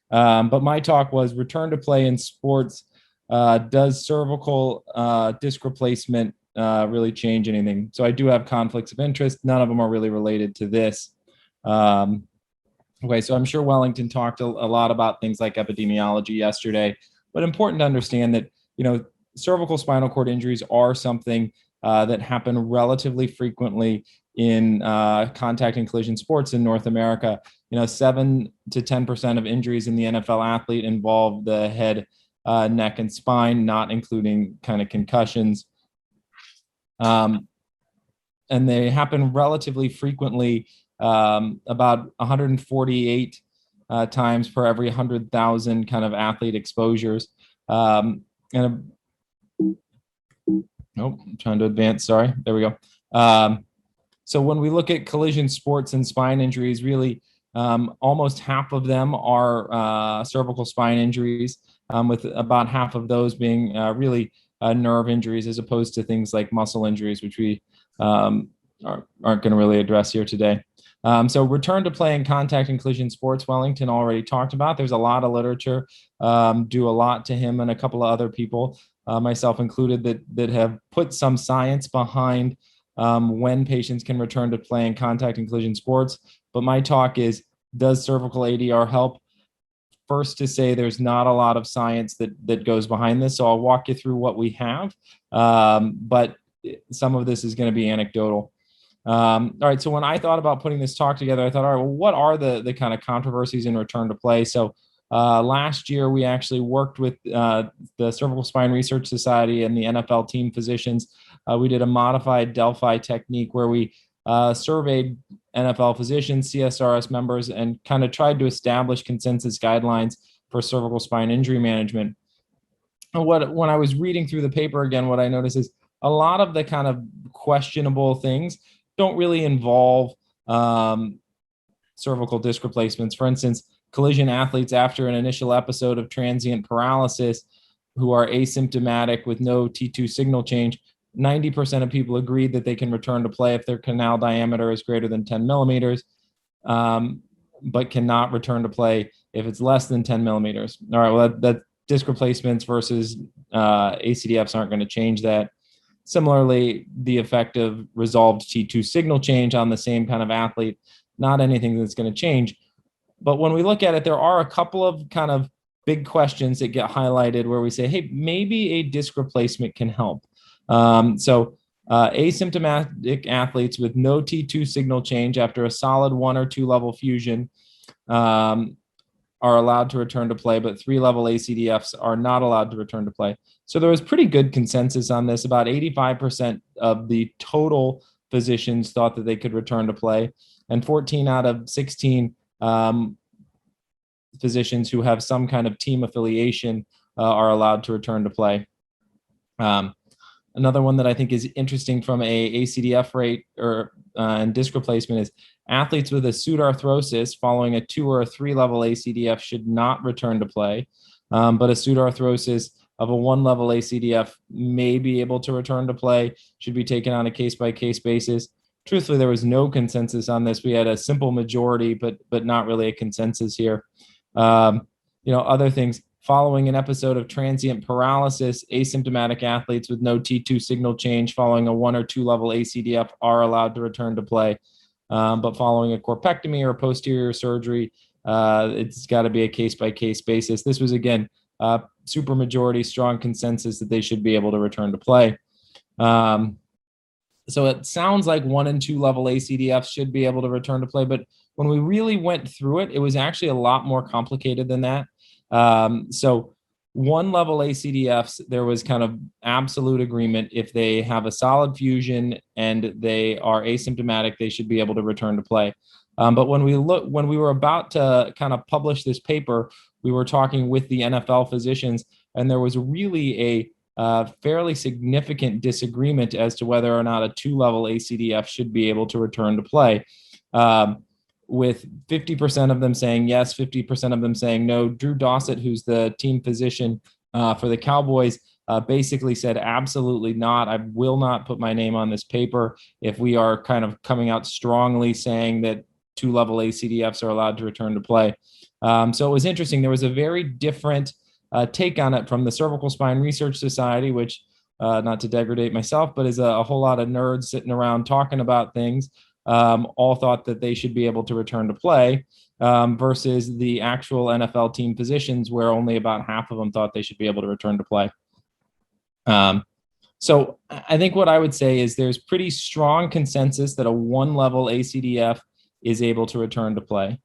But my talk was return to play in sports. Does cervical disc replacement really change anything? So I do have conflicts of interest. None of them are really related to this. Okay, so I'm sure Wellington talked a lot about things like epidemiology yesterday, but important to understand that, cervical spinal cord injuries are something that happen relatively frequently in contact and collision sports in North America. 7 to 10% of injuries in the NFL athlete involve the head, neck, and spine, not including kind of concussions. And they happen relatively frequently, about 148 times per every 100,000 kind of athlete exposures. I'm trying to advance. Sorry. There we go. So when we look at collision sports and spine injuries, really almost half of them are cervical spine injuries, with about half of those being really nerve injuries, as opposed to things like muscle injuries, which we aren't going to really address here today. So return to play in contact and collision sports, Wellington already talked about. There's a lot of literature, due a lot to him and a couple of other people, myself included, that have put some science behind when patients can return to play in contact and collision sports. But my talk is, does cervical ADR help? First, to say there's not a lot of science that goes behind this. So I'll walk you through what we have, but some of this is going to be anecdotal. All right, so when I thought about putting this talk together, I thought, all right, well, what are the kind of controversies in return to play? So last year, we actually worked with the Cervical Spine Research Society and the NFL team physicians. We did a modified Delphi technique where we surveyed NFL physicians, CSRS members, and kind of tried to establish consensus guidelines for cervical spine injury management. And when I was reading through the paper again, what I noticed is a lot of the kind of questionable things don't really involve cervical disc replacements. For instance, collision athletes after an initial episode of transient paralysis who are asymptomatic with no T2 signal change, 90% of people agreed that they can return to play if their canal diameter is greater than 10 millimeters, but cannot return to play if it's less than 10 millimeters. All right, well, that disc replacements versus ACDFs aren't going to change that. Similarly, the effect of resolved T2 signal change on the same kind of athlete, not anything that's going to change. But when we look at it, there are a couple of kind of big questions that get highlighted where we say, hey, maybe a disc replacement can help. Asymptomatic athletes with no T2 signal change after a solid 1 or 2 level fusion are allowed to return to play, but 3-level ACDFs are not allowed to return to play. So there was pretty good consensus on this. About 85% of the total physicians thought that they could return to play, and 14 out of 16 physicians who have some kind of team affiliation are allowed to return to play. Another one that I think is interesting from a ACDF rate and disc replacement is athletes with a pseudoarthrosis following a 2 or a 3-level ACDF should not return to play, but a pseudoarthrosis of a 1-level ACDF may be able to return to play, should be taken on a case-by-case basis. Truthfully, there was no consensus on this. We had a simple majority, but not really a consensus here. Other things. Following an episode of transient paralysis, asymptomatic athletes with no T2 signal change following a 1 or 2-level ACDF are allowed to return to play. But following a corpectomy or posterior surgery, it's got to be a case-by-case basis. This was, again, super majority, strong consensus that they should be able to return to play. So it sounds like 1 and 2-level ACDFs should be able to return to play. But when we really went through it, it was actually a lot more complicated than that. So 1-level ACDFs, there was kind of absolute agreement. If they have a solid fusion and they are asymptomatic, they should be able to return to play. But when we were about to kind of publish this paper, we were talking with the NFL physicians, and there was really a fairly significant disagreement as to whether or not a 2-level ACDF should be able to return to play. With 50% of them saying yes, 50% of them saying no. Drew Dossett, who's the team physician for the Cowboys, basically said, absolutely not. I will not put my name on this paper if we are kind of coming out strongly saying that two-level ACDFs are allowed to return to play. So it was interesting. There was a very different take on it from the Cervical Spine Research Society, which, not to degrade myself, but is a whole lot of nerds sitting around talking about things, all thought that they should be able to return to play, versus the actual NFL team physicians, where only about half of them thought they should be able to return to play. So I think what I would say is there's pretty strong consensus that a one-level ACDF is able to return to play.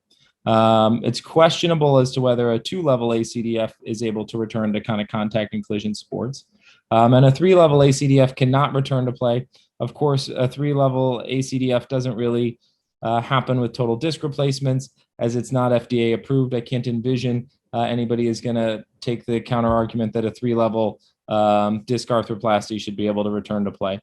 It's questionable as to whether a two-level ACDF is able to return to kind of contact and collision sports. And a three-level ACDF cannot return to play. Of course, a three-level ACDF doesn't really happen with total disc replacements, as it's not FDA approved. I can't envision anybody is going to take the counter argument that a three-level disc arthroplasty should be able to return to play.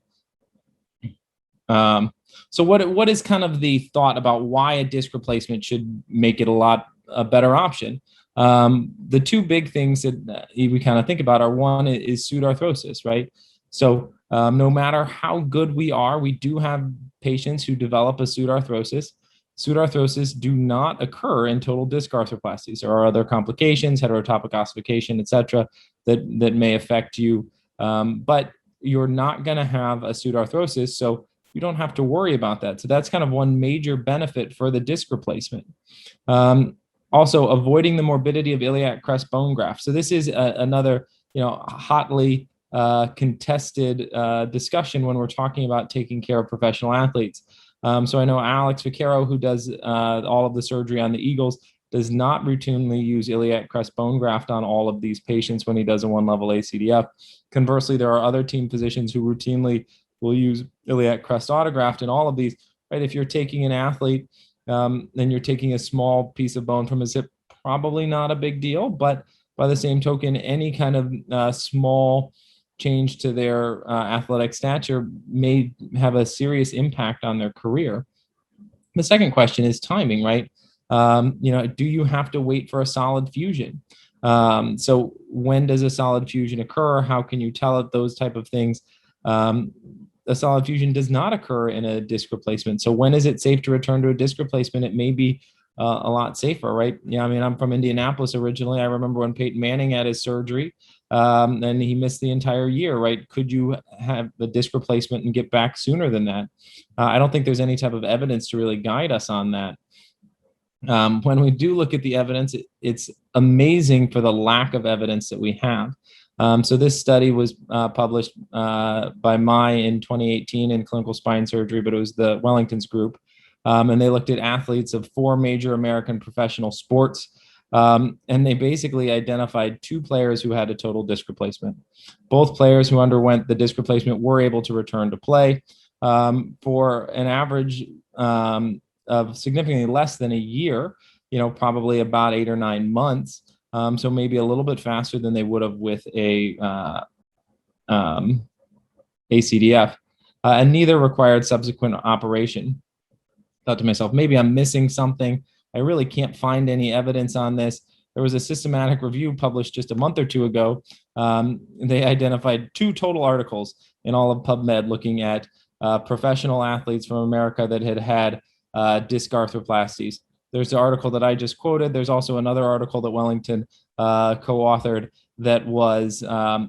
So what is kind of the thought about why a disc replacement should make it a better option? The two big things that we kind of think about are, one is pseudoarthrosis, right? So no matter how good we are, we do have patients who develop a pseudoarthrosis. Pseudoarthrosis do not occur in total disc arthroplasties. There are other complications, heterotopic ossification, et cetera, that may affect you. But you're not going to have a pseudoarthrosis, so you don't have to worry about that. So that's kind of one major benefit for the disc replacement. Also, avoiding the morbidity of iliac crest bone graft. So this is another, hotly contested discussion when we're talking about taking care of professional athletes. So I know Alex Vaquero, who does all of the surgery on the Eagles, does not routinely use iliac crest bone graft on all of these patients when he does a one-level ACDF. Conversely, there are other team physicians who routinely will use iliac crest autograft in all of these. Right? If you're taking an athlete and you're taking a small piece of bone from his hip, probably not a big deal. But by the same token, any kind of small change to their athletic stature may have a serious impact on their career. The second question is timing, right? Do you have to wait for a solid fusion? So when does a solid fusion occur? How can you tell it? Those type of things. A solid fusion does not occur in a disc replacement. So when is it safe to return to a disc replacement? It may be a lot safer, right? Yeah, I mean, I'm from Indianapolis originally. I remember when Peyton Manning had his surgery and he missed the entire year, right? Could you have the disc replacement and get back sooner than that? I don't think there's any type of evidence to really guide us on that. When we do look at the evidence, it's amazing for the lack of evidence that we have. So this study was published by Mai in 2018 in Clinical Spine Surgery, but it was the Wellington's group. And they looked at athletes of 4 major American professional sports. And they basically identified 2 players who had a total disc replacement. Both players who underwent the disc replacement were able to return to play for an average of significantly less than a year, probably about 8 or 9 months. So maybe a little bit faster than they would have with a ACDF, and neither required subsequent operation. Thought to myself, maybe I'm missing something. I really can't find any evidence on this. There was a systematic review published just a month or 2 ago. They identified 2 total articles in all of PubMed looking at professional athletes from America that had disc arthroplasties. There's the article that I just quoted. There's also another article that Wellington co-authored that was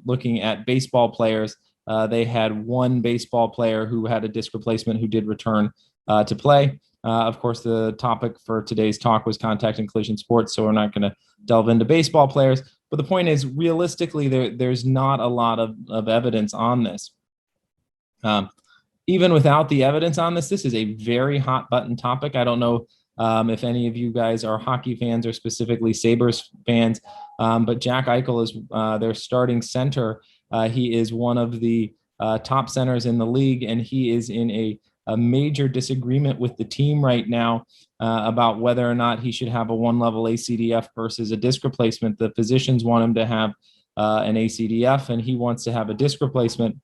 looking at baseball players. They had 1 baseball player who had a disc replacement who did return to play. Of course, the topic for today's talk was contact and collision sports, so we're not going to delve into baseball players. But the point is, realistically, there's not a lot of evidence on this. Even without the evidence on this is a very hot button topic. I don't know if any of you guys are hockey fans or specifically Sabres fans, but Jack Eichel is their starting center. He is one of the top centers in the league, and he is in a major disagreement with the team right now about whether or not he should have a one-level ACDF versus a disc replacement. The physicians want him to have an ACDF, and he wants to have a disc replacement.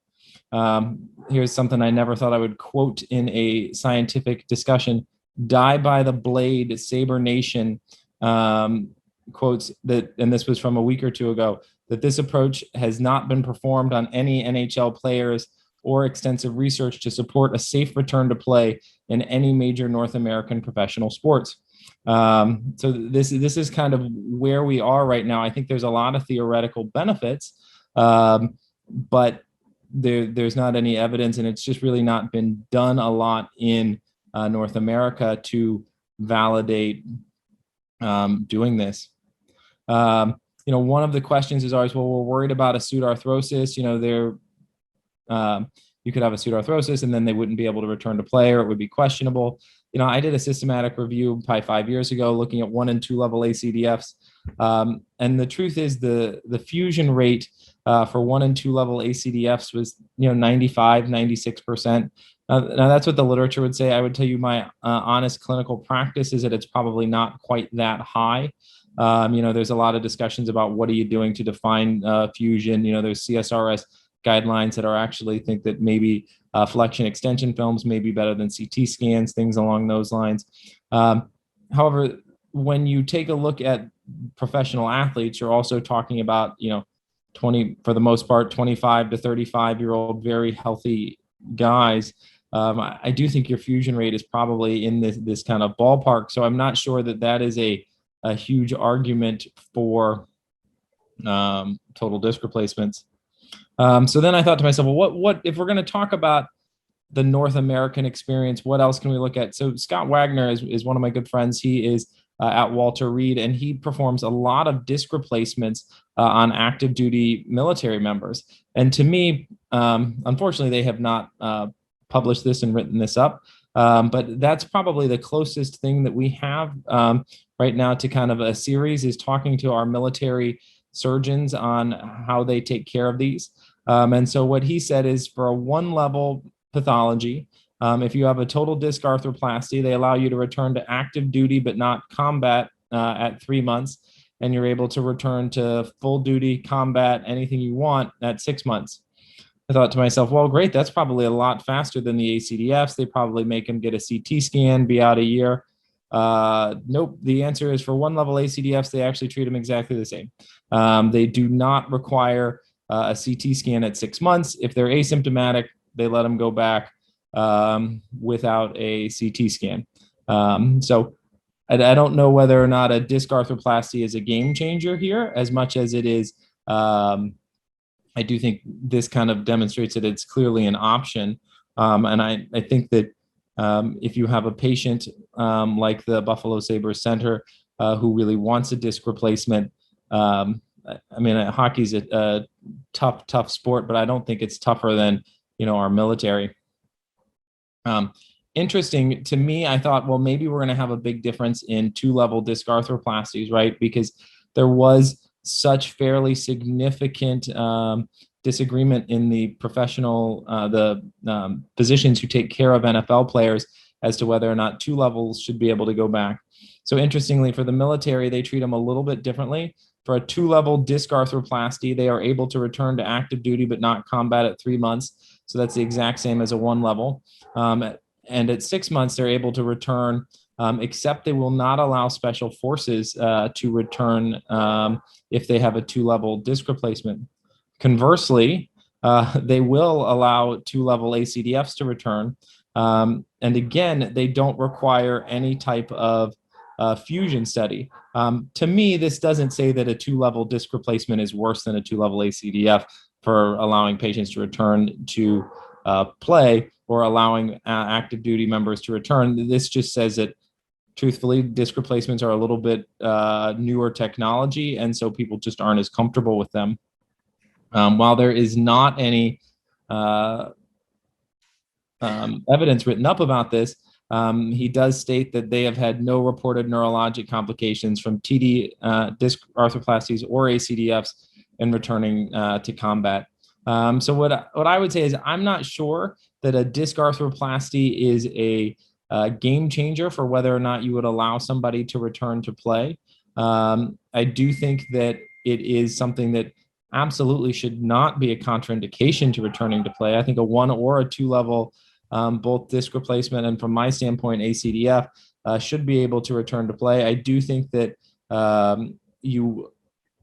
Here's something I never thought I would quote in a scientific discussion. Die by the blade, Sabre Nation quotes that, and this was from a week or 2 ago, that this approach has not been performed on any NHL players or extensive research to support a safe return to play in any major North American professional sports. So this is kind of where we are right now. I think there's a lot of theoretical benefits, but there's not any evidence, and it's just really not been done a lot in North America to validate doing this. One of the questions is always, well, we're worried about a pseudoarthrosis. You could have a pseudoarthrosis and then they wouldn't be able to return to play, or it would be questionable. I did a systematic review probably 5 years ago looking at 1 and 2 level ACDFs. And the truth is the fusion rate for 1 and 2 level ACDFs was 95, 96%. Now that's what the literature would say. I would tell you my honest clinical practice is that it's probably not quite that high. There's a lot of discussions about what are you doing to define fusion. There's CSRS guidelines that are actually think that maybe flexion extension films may be better than CT scans, things along those lines. However, when you take a look at professional athletes, you're also talking about, 20, for the most part, 25 to 35-year-old, very healthy guys. I do think your fusion rate is probably in this kind of ballpark. So I'm not sure that is a huge argument for total disc replacements. So then I thought to myself, well, what if we're going to talk about the North American experience, what else can we look at? So Scott Wagner is one of my good friends. He is at Walter Reed, and he performs a lot of disc replacements on active duty military members. And to me, unfortunately, they have not published this and written this up. But that's probably the closest thing that we have right now to kind of a series, is talking to our military surgeons on how they take care of these. And so what he said is, for a 1-level pathology, if you have a total disc arthroplasty, they allow you to return to active duty but not combat at 3 months, and you're able to return to full duty combat, anything you want, at 6 months. I thought to myself, well, great, that's probably a lot faster than the ACDFs. They probably make them get a CT scan, be out a year. Nope. The answer is, for 1-level ACDFs, they actually treat them exactly the same. They do not require a CT scan at 6 months. If they're asymptomatic, they let them go back without a CT scan. So I don't know whether or not a disc arthroplasty is a game changer here, as much as it is. I do think this kind of demonstrates that it's clearly an option. And I think that if you have a patient like the Buffalo Sabres center who really wants a disc replacement, hockey's a tough sport, but I don't think it's tougher than, our military. Interesting to me, I thought, well, maybe we're going to have a big difference in 2-level disc arthroplasties, right? Because there was such fairly significant disagreement in the professional, physicians who take care of NFL players as to whether or not 2 levels should be able to go back. So interestingly, for the military, they treat them a little bit differently. For a 2-level disc arthroplasty, they are able to return to active duty but not combat at 3 months. So that's the exact same as a 1-level. And at 6 months, they're able to return, except they will not allow special forces to return if they have a 2-level disc replacement. Conversely, they will allow 2-level ACDFs to return. And again, they don't require any type of fusion study. To me, this doesn't say that a 2-level disc replacement is worse than a 2-level ACDF for allowing patients to return to play, or allowing active duty members to return. This just says that, truthfully, disc replacements are a little bit newer technology, and so people just aren't as comfortable with them. While there is not any evidence written up about this, he does state that they have had no reported neurologic complications from TD disc arthroplasties or ACDFs in returning to combat. So what I would say is, I'm not sure that a disc arthroplasty is a game changer for whether or not you would allow somebody to return to play. I do think that it is something that absolutely should not be a contraindication to returning to play. I think a 1 or a 2-level, both disc replacement and, from my standpoint, ACDF should be able to return to play. I do think that you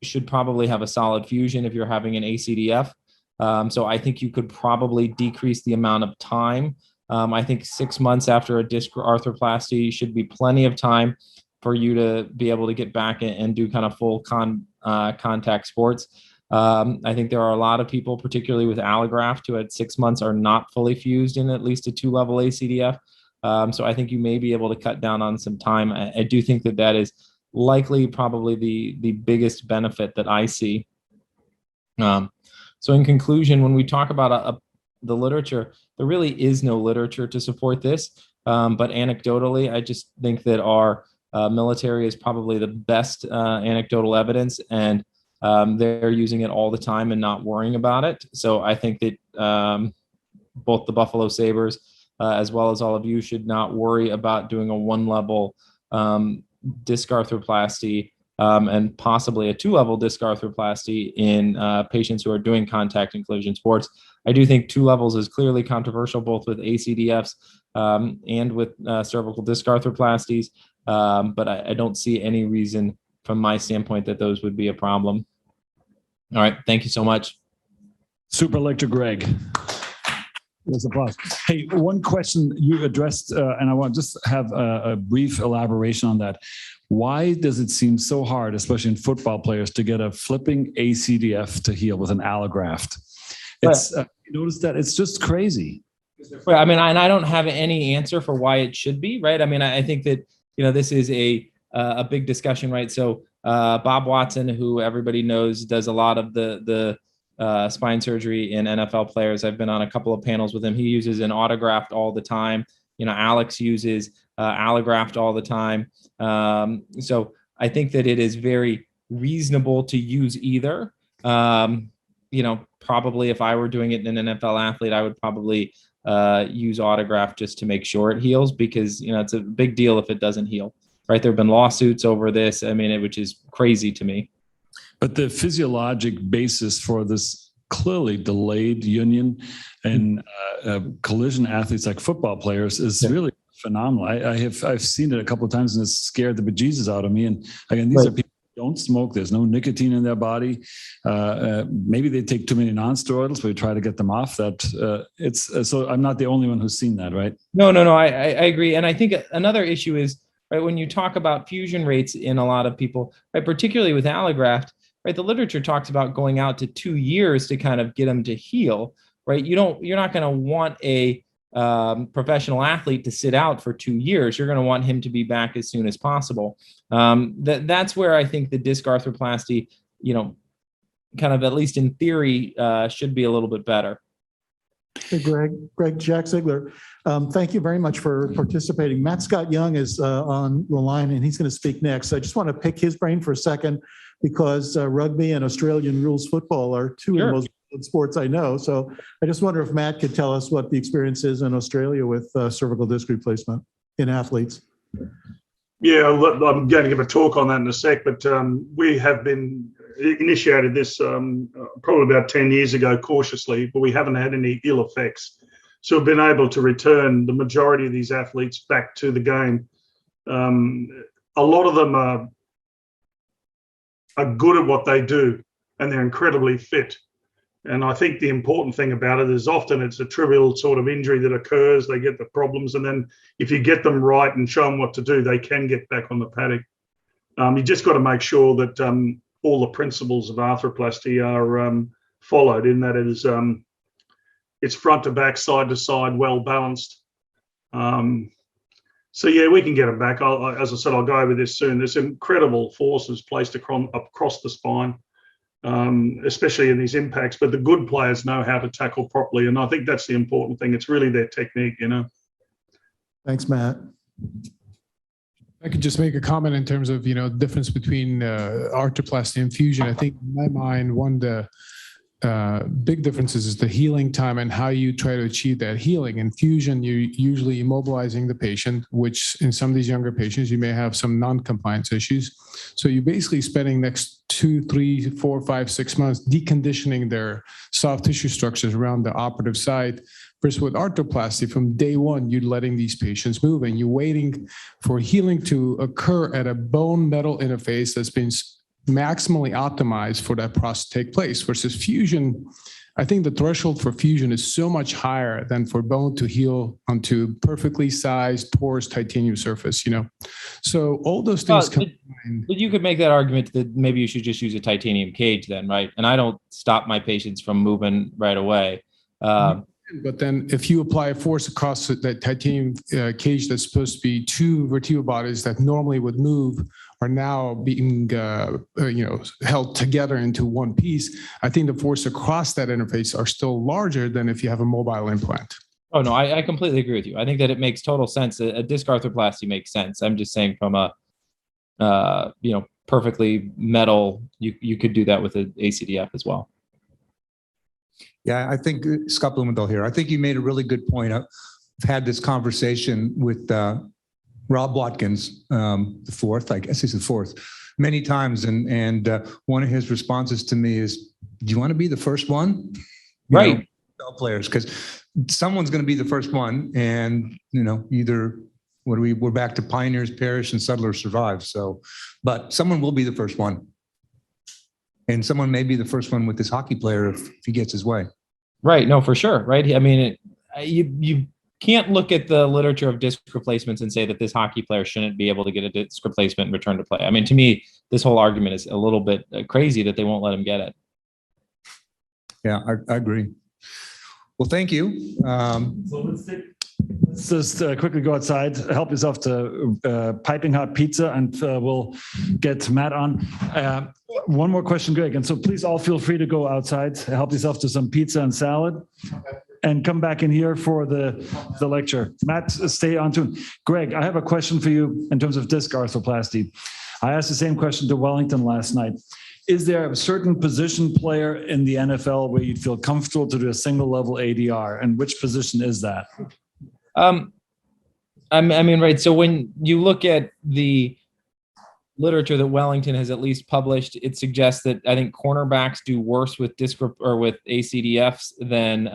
should probably have a solid fusion if you're having an ACDF. So I think you could probably decrease the amount of time. I think 6 months after a disc arthroplasty should be plenty of time for you to be able to get back and do kind of full contact sports. I think there are a lot of people, particularly with allograft, who at 6 months are not fully fused in at least a 2-level ACDF. So I think you may be able to cut down on some time. I do think that is likely probably the biggest benefit that I see. So in conclusion, when we talk about the literature, there really is no literature to support this. But anecdotally, I just think that our military is probably the best anecdotal evidence, and they're using it all the time and not worrying about it. So I think that both the Buffalo Sabres as well as all of you should not worry about doing a 1-level disc arthroplasty and possibly a 2-level disc arthroplasty in patients who are doing contact and collision sports. I do think 2 levels is clearly controversial, both with ACDFs and with cervical disc arthroplasties, but I don't see any reason from my standpoint that those would be a problem. All right, thank you so much. Super lecture, Greg. Yes, applause. Hey, one question you addressed, and I want to just have a brief elaboration on that. Why does it seem so hard, especially in football players, to get a flipping ACDF to heal with an allograft? It's you notice that it's just crazy. I mean, I don't have any answer for why it should be, right? I mean, I think that, you know, this is a big discussion, right? So Bob Watson, who everybody knows does a lot of the spine surgery in NFL players. I've been on a couple of panels with him. He uses an autograft all the time. You know, Alex uses allograft all the time. So I think that it is very reasonable to use either. You know, probably if I were doing it in an NFL athlete, I would probably use autograft just to make sure it heals, because, you know, it's a big deal if it doesn't heal, right? There have been lawsuits over this. I mean, which is crazy to me. But the physiologic basis for this clearly delayed union in collision athletes like football players is really phenomenal. I've seen it a couple of times, and it's scared the bejesus out of me. And again, these are people who don't smoke. There's no nicotine in their body. Maybe they take too many non-steroidals, but we try to get them off. That so I'm not the only one who's seen that, right? No. I agree. And I think another issue is, right, when you talk about fusion rates in a lot of people, right, particularly with allograft, right, the literature talks about going out to 2 years to kind of get them to heal, right? You're not going to want a professional athlete to sit out for 2 years. You're going to want him to be back as soon as possible. That's where I think the disc arthroplasty, you know, kind of, at least in theory, should be a little bit better. Hey, Greg, Jack Ziegler. Thank you very much for participating. Matt Scott Young is on the line, and he's going to speak next. I just want to pick his brain for a second, because rugby and Australian rules football are two of the most sports I know. So I just wonder if Matt could tell us what the experience is in Australia with cervical disc replacement in athletes. Yeah, I'm going to give a talk on that in a sec, but we have been initiated this probably about 10 years ago cautiously, but we haven't had any ill effects. So we've been able to return the majority of these athletes back to the game. A lot of them are good at what they do, and they're incredibly fit. And I think the important thing about it is often it's a trivial sort of injury that occurs. They get the problems, and then if you get them right and show them what to do, they can get back on the paddock. You just got to make sure that all the principles of arthroplasty are followed, in that it is it's front to back, side to side, well balanced. So yeah, we can get them back. As I said, I'll go over this soon. There's incredible forces placed across the spine, especially in these impacts. But the good players know how to tackle properly, and I think that's the important thing. It's really their technique, you know. Thanks, Matt. I could just make a comment in terms of, you know, difference between arthroplasty and fusion. I think in my mind, one of the big differences is the healing time and how you try to achieve that healing. In fusion, you're usually immobilizing the patient, which in some of these younger patients, you may have some non-compliance issues. So you're basically spending next 2, 3, 4, 5, 6 months deconditioning their soft tissue structures around the operative site. Versus with arthroplasty, from day one, you're letting these patients move, and you're waiting for healing to occur at a bone metal interface that's been maximally optimized for that process to take place. Versus fusion, I think the threshold for fusion is so much higher than for bone to heal onto perfectly sized, porous titanium surface, So all those things combined. But you could make that argument that maybe you should just use a titanium cage then, right? And I don't stop my patients from moving right away. But then if you apply a force across that titanium cage that's supposed to be two vertebral bodies that normally would move are now being held together into one piece, I think the force across that interface are still larger than if you have a mobile implant. Oh, no, I completely agree with you. I think that it makes total sense. A disc arthroplasty makes sense. I'm just saying from a, perfectly metal, you could do that with an ACDF as well. Yeah, I think Scott Blumenthal here. I think you made a really good point. I've had this conversation with Rob Watkins, the fourth, I guess he's the fourth, many times. And one of his responses to me is, do you want to be the first one? Right. Players, because someone's going to be the first one. And, either we're back to pioneers perish and settlers survive. So, but someone will be the first one. And someone may be the first one with this hockey player if he gets his way. Right. No, for sure. Right. I mean, you can't look at the literature of disc replacements and say that this hockey player shouldn't be able to get a disc replacement and return to play. I mean, to me, this whole argument is a little bit crazy that they won't let him get it. Yeah, I agree. Well, thank you. So let's just quickly go outside, help yourself to piping hot pizza, and we'll get Matt on. One more question, Greg. And so please all feel free to go outside, help yourself to some pizza and salad, and come back in here for the lecture. Matt, stay on tune. Greg, I have a question for you in terms of disc arthroplasty. I asked the same question to Wellington last night. Is there a certain position player in the NFL where you'd feel comfortable to do a single level ADR? And which position is that? I mean, right. So when you look at the literature that Wellington has at least published, it suggests that I think cornerbacks do worse with disc or with ACDFs than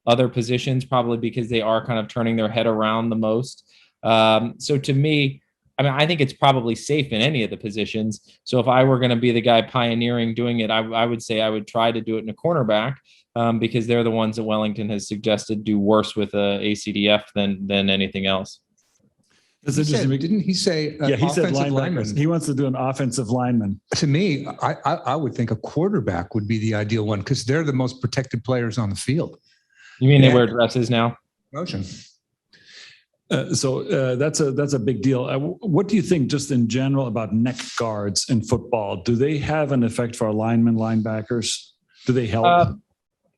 other positions, probably because they are kind of turning their head around the most. So to me, I mean, I think it's probably safe in any of the positions. So if I were going to be the guy pioneering doing it, I would say I would try to do it in a cornerback because they're the ones that Wellington has suggested do worse with a ACDF than anything else. Didn't he say? Yeah, he said lineman. He wants to do an offensive lineman. To me, I would think a quarterback would be the ideal one because they're the most protected players on the field. You mean they wear dresses now? Motion. So that's a big deal. What do you think, just in general, about neck guards in football? Do they have an effect for linemen, linebackers? Do they help?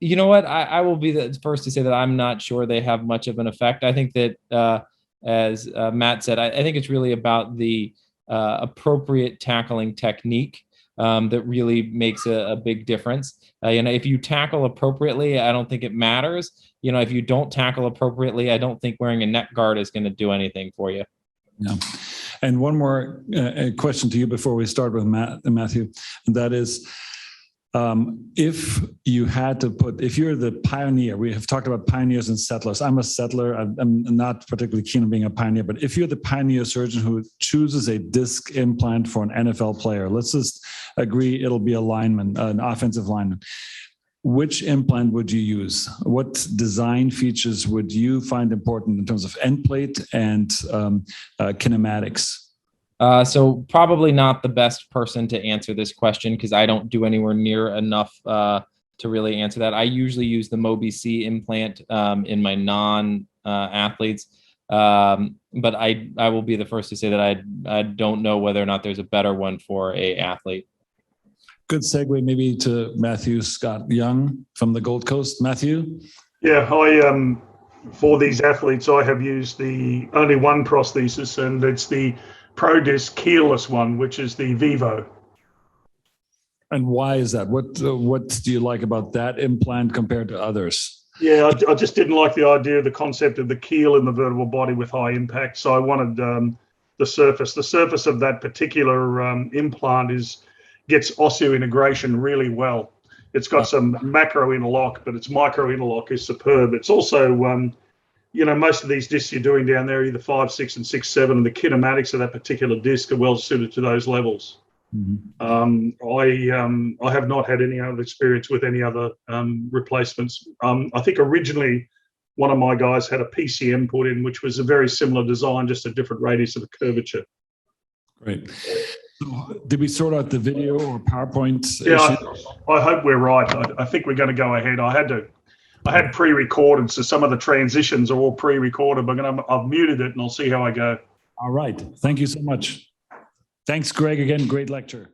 You know what? I will be the first to say that I'm not sure they have much of an effect. I think that, as Matt said, I think it's really about the appropriate tackling technique that really makes a big difference. If you tackle appropriately, I don't think it matters. If you don't tackle appropriately, I don't think wearing a neck guard is going to do anything for you. Yeah. And one more question to you before we start with Matthew, and that is, if you're the pioneer, we have talked about pioneers and settlers. I'm a settler. I'm not particularly keen on being a pioneer, but if you're the pioneer surgeon who chooses a disc implant for an NFL player, let's just agree it'll be a lineman, an offensive lineman. Which implant would you use? What design features would you find important in terms of end plate and kinematics? So probably not the best person to answer this question because I don't do anywhere near enough to really answer that. I usually use the Mobi C implant in my non-athletes, but I will be the first to say that I don't know whether or not there's a better one for a athlete. Good segue maybe to Matthew Scott Young from the Gold Coast. Matthew? Yeah, for these athletes, I have used the only one prosthesis, and it's the ProDisc keelless one, which is the Vivo. And why is that? What do you like about that implant compared to others? Yeah, I just didn't like the idea of the concept of the keel in the vertebral body with high impact. So I wanted the surface. The surface of that particular implant gets osseointegration really well. It's got some macro interlock, but its micro interlock is superb. It's also, most of these discs you're doing down there, either 5, 6, and 6, 7, and the kinematics of that particular disc are well suited to those levels. I have not had any other experience with any other replacements. I think originally one of my guys had a PCM put in, which was a very similar design, just a different radius of the curvature. Great. So did we sort out the video or PowerPoint? Yeah, I hope we're right. I think we're going to go ahead. I had pre-recorded, so some of the transitions are all pre-recorded, but I've muted it and I'll see how I go. All right. Thank you so much. Thanks, Greg. Again, great lecture.